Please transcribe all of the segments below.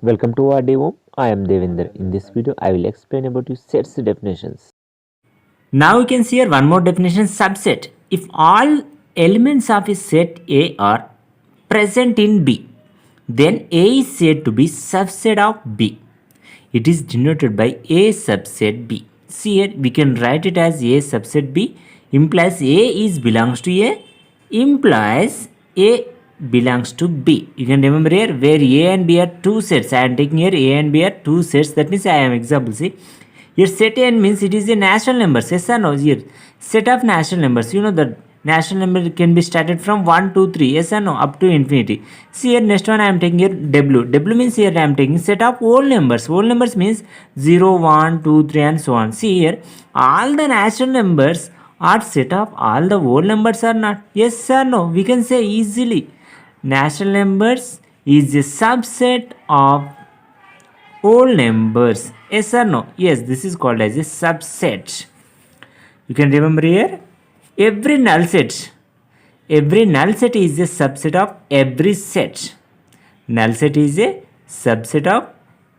Welcome to our Home. I am Devinder. In this video, I will explain about you sets definitions. Now you can see here one more definition subset. If all elements of a set A are present in B, then A is said to be subset of B. It is denoted by A subset B. See here we can write it as A subset B implies A is belongs to A implies A belongs to B. You can remember here where A and B are two sets. I am taking here A and B are two sets. That means I am example. See here set n means it is a natural number. Yes or no? Here set of natural numbers. You know that natural number can be started from 1, 2, 3. Yes or no? Up to infinity. See here next one I am taking here W. W means here I am taking set of whole numbers. Whole numbers means 0, 1, 2, 3 and so on. See here all the natural numbers are set of all the whole numbers or not? Yes or no? We can say easily. Natural numbers is a subset of whole numbers. Yes or no? Yes, this is called as a subset. You can remember here every null set. Every null set is a subset of every set. Null set is a subset of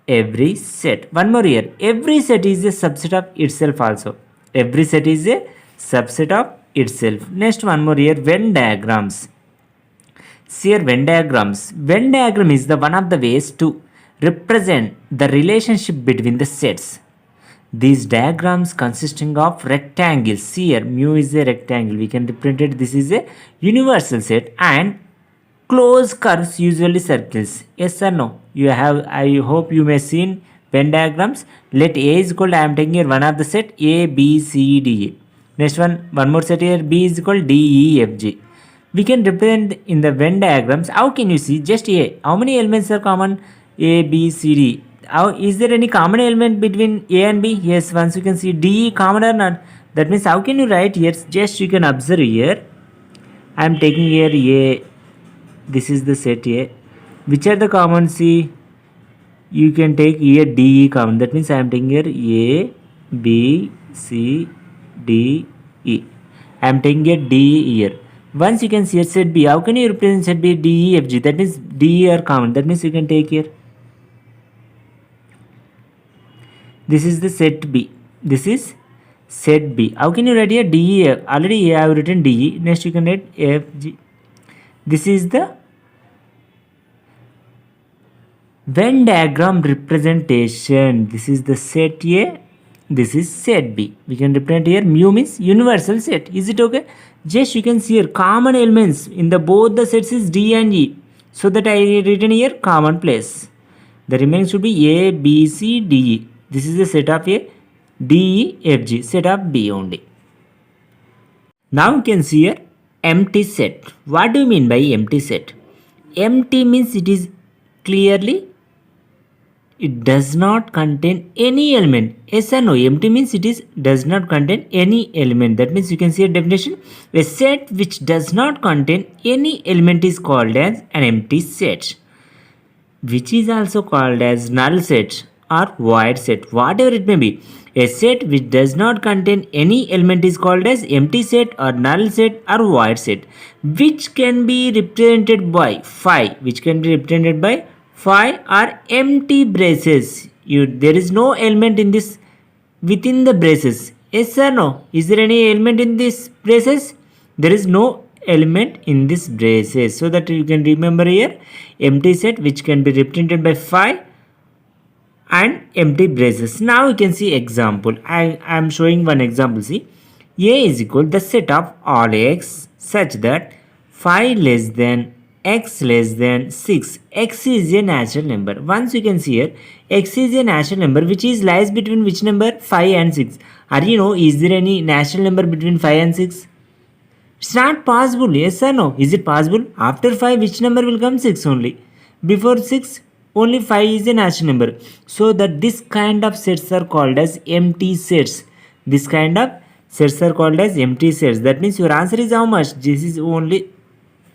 every set. One more here. Every set is a subset of itself also. Every set is a subset of itself. Next one more here. Venn diagrams. See here Venn diagrams. Venn diagram is the one of the ways to represent the relationship between the sets. These diagrams consisting of rectangles. See here mu is a rectangle. We can represent it. This is a universal set and closed curves usually circles. Yes or no? You have. I hope you may seen Venn diagrams. Let A is equal to, I am taking here one of the set A B C D E. Next one more set here B is equal to D E F G. We can represent in the Venn diagrams. How can you see just A? How many elements are common? A, B, C, D. How, is there any common element between A and B? Yes, once you can see D common or not. That means how can you write here? Just you can observe here. I am taking here A. This is the set A. Which are the common? See, you can take here D common. That means I am taking here A, B, C, D, E. I am taking here D here. Once you can see here set B, how can you represent set B? D, E, F, G. That means D are common. That means you can take here. This is the set B. This is set B. How can you write here D, E? Already I have written D, E. Next you can write F, G. This is the Venn diagram representation. This is the set A. This is set B. We can represent here mu means universal set. Is it okay? Just you can see here common elements in the both the sets is D and E. So that I written here common place. The remaining should be A, B, C, D, E. This is the set of A, D, E, F, G. Set of B only. Now you can see here empty set. What do you mean by empty set? Empty means it is clearly it does not contain any element. Yes or no? Empty means it is does not contain any element. That means you can see a definition. A set which does not contain any element is called as an empty set, which is also called as null set or void set, whatever it may be. A set which does not contain any element is called as empty set or null set or void set, which can be represented by phi, which can be represented by phi are empty braces. There is no element in this within the braces. Yes or no? Is there any element in this braces? There is no element in this braces. So that you can remember here empty set which can be represented by phi and empty braces. Now you can see example. I am showing one example. See, A is equal the set of all x such that phi less than x less than 6. X is a natural number. Once you can see here x is a natural number which is lies between which number 5 and 6. Are you know is there any natural number between 5 and 6? It's not possible. Yes or no? Is it possible? After 5 which number will come? 6 only. Before 6 only 5 is a natural number. So that this kind of sets are called as empty sets. This kind of sets are called as empty sets. That means your answer is how much? This is only,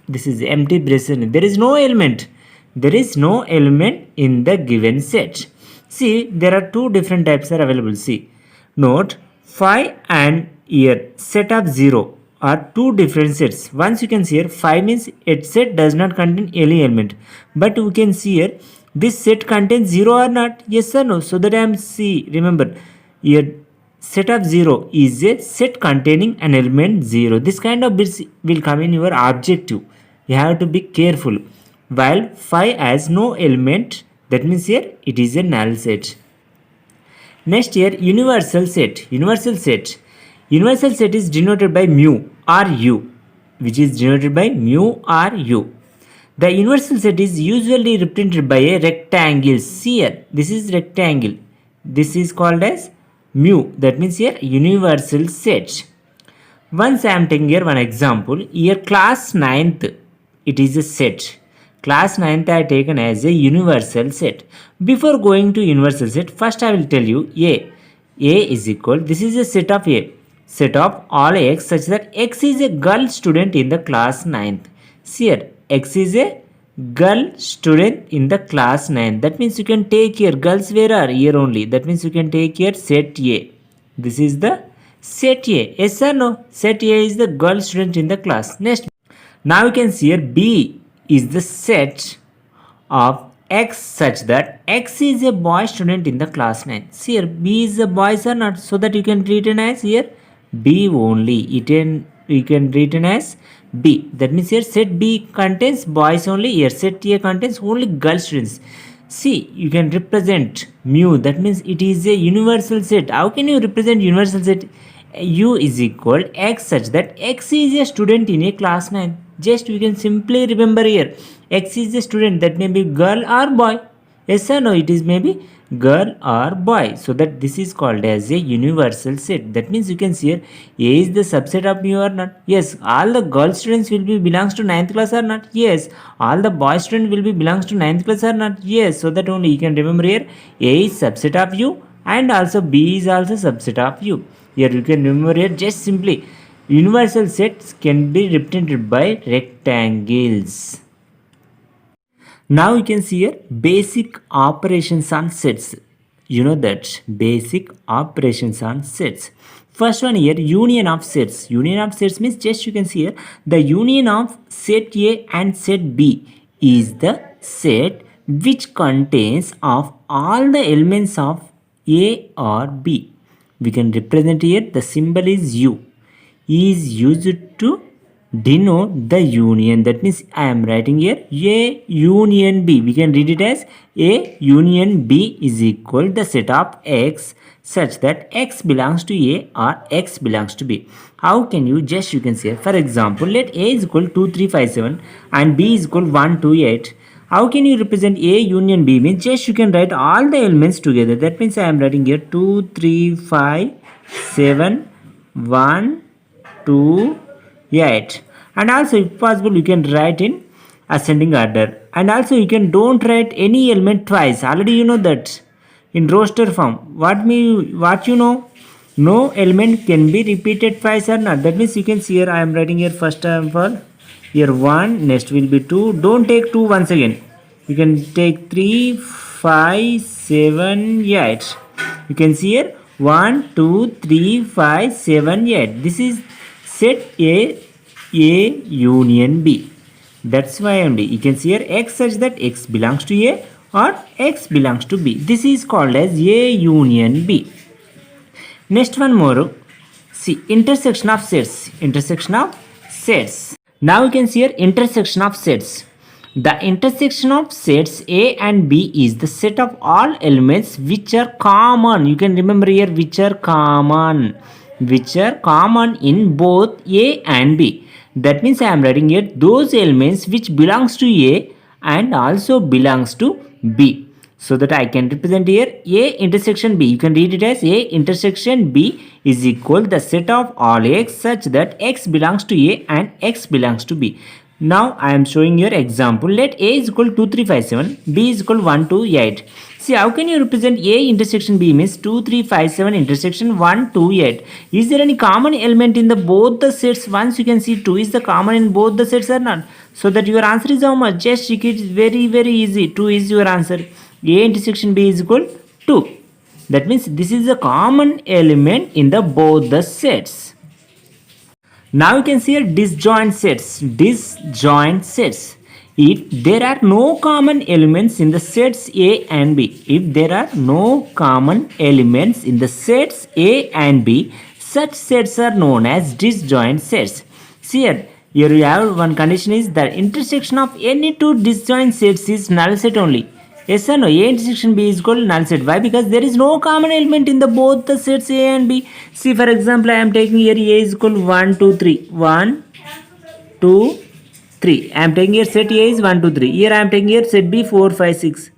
this is empty braces. There is no element. There is no element in the given set. See, there are two different types are available. See, note phi and here set of 0 are two different sets. Once you can see here phi means its set does not contain any element. But you can see here This set contains 0 or not? Yes or no? So that I am C. Remember, here set of 0 is a set containing an element 0. This kind of bits will come in your objective. You have to be careful. While 5 has no element, that means here it is a null set. Next here, universal set. Universal set is denoted by mu or u, which is denoted by mu or u. The universal set is usually represented by a rectangle. See here, this is rectangle. This is called as mu. That means here universal set. Once I am taking here one example. Here class 9th, it is a set. Class 9th I have taken as a universal set. Before going to universal set, first I will tell you A. A is equal, this is a set of A. Set of all x such that x is a girl student in the class 9th. See here, x is a girl student in the class 9th. That means you can take here, girls where are here only. That means you can take here set A. This is the set A. Yes or no? Set A is the girl student in the class. Next, now you can see here B is the set of x such that x is a boy student in the class 9. See here, B is the boys or not? So that you can written as here B only. You can written as B. That means here set B contains boys only. Here set A contains only girl students. See, you can represent mu. That means it is a universal set. How can you represent universal set? U is equal x such that x is a student in a class 9. Just you can simply remember here, x is a student, that may be girl or boy. Yes or no? It is maybe girl or boy. So that this is called as a universal set. That means you can see here A is the subset of mu or not? Yes. All the girl students will be belongs to 9th class or not? Yes. All the boy student will be belongs to 9th class or not? Yes. So that only you can remember here A is subset of u and also B is also subset of u. Here you can remember here just simply universal sets can be represented by rectangles. Now you can see here basic operations on sets. You know that basic operations on sets. First one here, union of sets. Union of sets means just you can see here the union of set A and set B is the set which contains of all the elements of A or B. We can represent here the symbol is U. Is used to denote the union. That means I am writing here A union B. We can read it as A union B is equal the set of X such that X belongs to A or X belongs to B. How can you just you can say, for example, let A is equal 2 3 5 7 and B is equal 1 2 8. How can you represent A union B? Means just you can write all the elements together. That means I am writing here 2 3 5 7 1 2 8. And also if possible you can write in ascending order. And also you can don't write any element twice. Already you know that in roster form. What you know? No element can be repeated twice or not. That means you can see here I am writing here first example. Here 1, next will be 2. Don't take 2 once again. You can take 3, 5, 7, 8. You can see here 1, 2, 3, 5, 7, 8. This is set A union B. That's why only you can see here X such that X belongs to A or X belongs to B. This is called as A union B. Next one more. See, intersection of sets. Intersection of sets. Now you can see here intersection of sets. The intersection of sets A and B is the set of all elements which are common. You can remember here which are common. Which are common in both A and B. That means I am writing here those elements which belongs to A and also belongs to B. So that I can represent here A intersection B. You can read it as A intersection B is equal the set of all X such that X belongs to A and X belongs to B. Now I am showing your example. Let A is equal 2 3 5 7, B is equal 1 2 8. See how can you represent A intersection B means 2 3 5 7 intersection 1 2 8. Is there any common element in the both the sets? Once you can see 2 is the common in both the sets or not. So that your answer is how much? Just check it. Very easy. 2 is your answer. A intersection B is equal 2. That means this is a common element in the both the sets. Now you can see here disjoint sets. Disjoint sets. if there are no common elements in the sets A and B. If there are no common elements in the sets A and B, such sets are known as disjoint sets. See here you have one condition is the intersection of any two disjoint sets is null set only. Yes or no? A intersection B is equal to null set. Why? Because there is no common element in the both the sets A and B. See, for example, I am taking here A is equal to 1, 2, 3. 1, 2, 3. I am taking here set A is 1, 2, 3. Here I am taking here set B 4, 5, 6.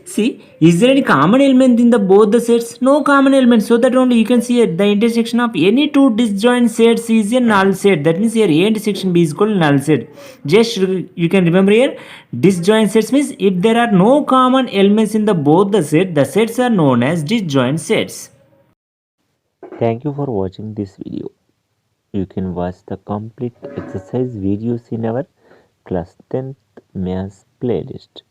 See, is there any common element in the both the sets? No common element. So that only you can see the intersection of any two disjoint sets is a null set. That means here A intersection B is equal to null set. Just you can remember here disjoint sets means if there are no common elements in the both the sets are known as disjoint sets. Thank you for watching this video. You can watch the complete exercise videos in our class 10th maths playlist.